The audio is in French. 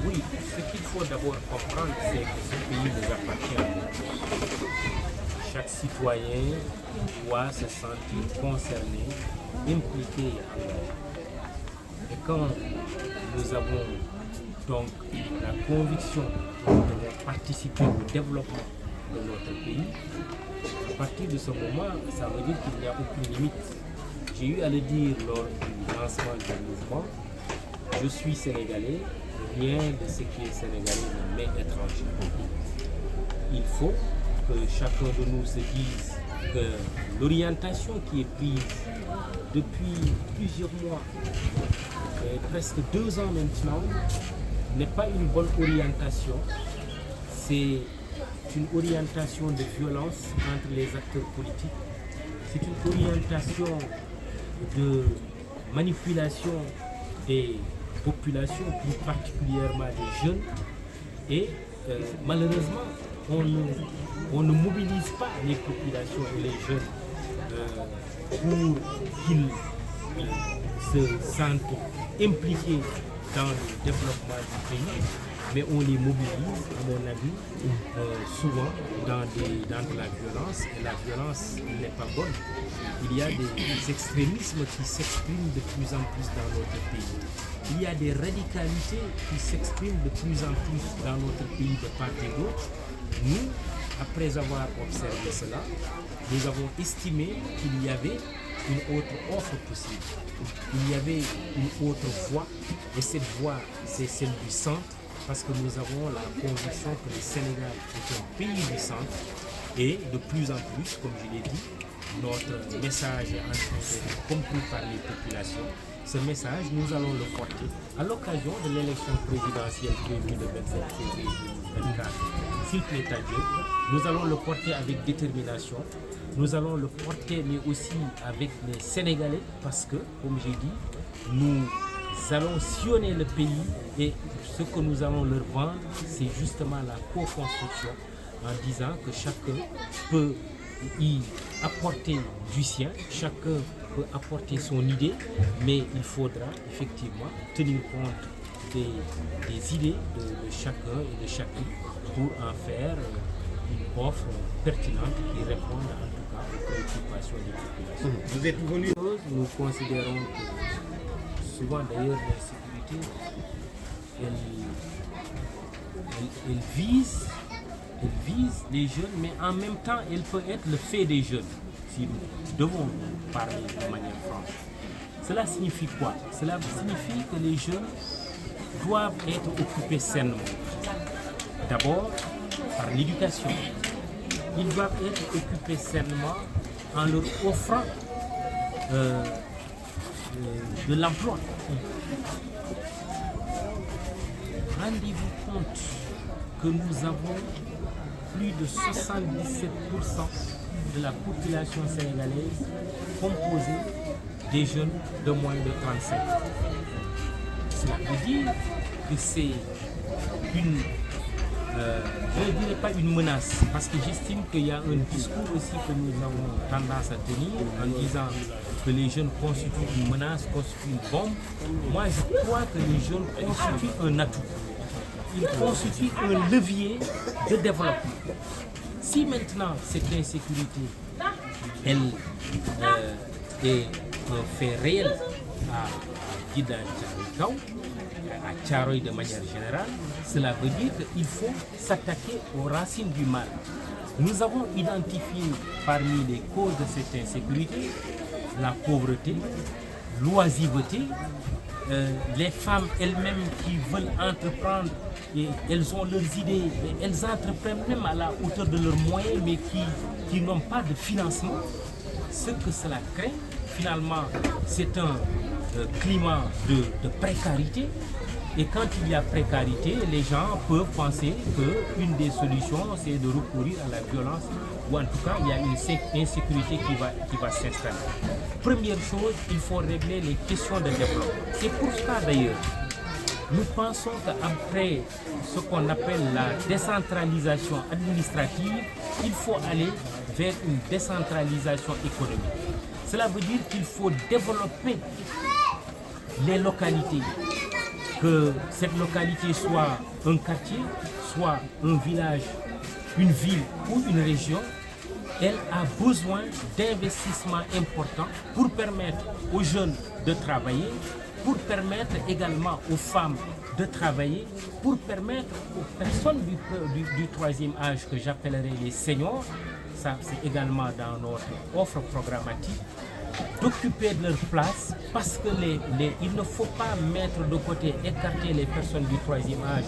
Oui, ce qu'il faut d'abord comprendre, c'est que ce pays nous appartient à nous. Chaque citoyen doit se sentir concerné, impliqué en lui. Et quand nous avons donc la conviction que nous devons participer au développement de notre pays, à partir de ce moment, ça veut dire qu'il n'y a aucune limite. J'ai eu à le dire lors du lancement du mouvement, je suis sénégalais, rien de ce qui est sénégalais ne m'est étranger. Il faut que chacun de nous se dise que l'orientation qui est prise depuis plusieurs mois, presque 2 ans maintenant, n'est pas une bonne orientation. C'est une orientation de violence entre les acteurs politiques. C'est une orientation de manipulation des populations, plus particulièrement des jeunes. Et malheureusement, on ne mobilise pas les populations et les jeunes pour qu'ils se sentent impliqués dans le développement du pays, mais on les mobilise, à mon avis, souvent dans de la violence, et la violence n'est pas bonne. Il y a des extrémismes qui s'expriment de plus en plus dans notre pays. Il y a des radicalités qui s'expriment de plus en plus dans notre pays de part et d'autre. Nous, après avoir observé cela, nous avons estimé qu'il y avait une autre offre possible. Il y avait une autre voie, et cette voie, c'est celle du centre, parce que nous avons la conviction que le Sénégal est un pays du centre, et de plus en plus, comme je l'ai dit, notre message est en train d'être compris par les populations. Ce message, nous allons le porter à l'occasion de l'élection présidentielle prévue le 27 février 2024. S'il plaît à Dieu, nous allons le porter avec détermination. Nous allons le porter, mais aussi avec les Sénégalais, parce que, comme j'ai dit, nous allons sillonner le pays, et ce que nous allons leur vendre, c'est justement la co-construction, en disant que chacun peut y apporter du sien, chacun peut apporter son idée, mais il faudra effectivement tenir compte des idées de chacun et de chacune pour en faire une offre pertinente qui réponde en tout cas aux préoccupations des populations. Vous êtes venu. Nous considérons que souvent d'ailleurs l'insécurité, elle vise les jeunes, mais en même temps elle peut être le fait des jeunes, si nous devons parler de manière franche. Cela signifie quoi? Cela signifie que les jeunes doivent être occupés sainement. D'abord par l'éducation. Ils doivent être occupés sainement en leur offrant de l'emploi. Rendez-vous compte que nous avons plus de 77% de la population sénégalaise composée des jeunes de moins de 35 ans. Cela veut dire que c'est une, je ne dirais pas une menace, parce que j'estime qu'il y a un discours aussi que nous avons tendance à tenir en disant que les jeunes constituent une menace, constituent une bombe. Moi, je crois que les jeunes constituent un atout. Ils constituent un levier de développement. Si maintenant cette insécurité, elle est un fait réel à Djiddah Thiaroye Kao, à Thiaroye de manière générale, cela veut dire qu'il faut s'attaquer aux racines du mal. Nous avons identifié parmi les causes de cette insécurité la pauvreté, l'oisiveté, les femmes elles-mêmes qui veulent entreprendre, et elles ont leurs idées, et elles entreprennent même à la hauteur de leurs moyens, mais qui n'ont pas de financement. Ce que cela crée, finalement, c'est un climat de précarité. Et quand il y a précarité, les gens peuvent penser qu'une des solutions, c'est de recourir à la violence, ou en tout cas, il y a une insécurité qui va s'installer. Première chose, il faut régler les questions de développement. C'est pour ça d'ailleurs, nous pensons qu'après ce qu'on appelle la décentralisation administrative, il faut aller vers une décentralisation économique. Cela veut dire qu'il faut développer les localités que cette localité soit un quartier, soit un village, une ville ou une région, elle a besoin d'investissements importants pour permettre aux jeunes de travailler, pour permettre également aux femmes de travailler, pour permettre aux personnes du troisième âge que j'appellerai les seniors, ça c'est également dans notre offre programmatique, d'occuper leur place parce que il ne faut pas mettre de côté, écarter les personnes du troisième âge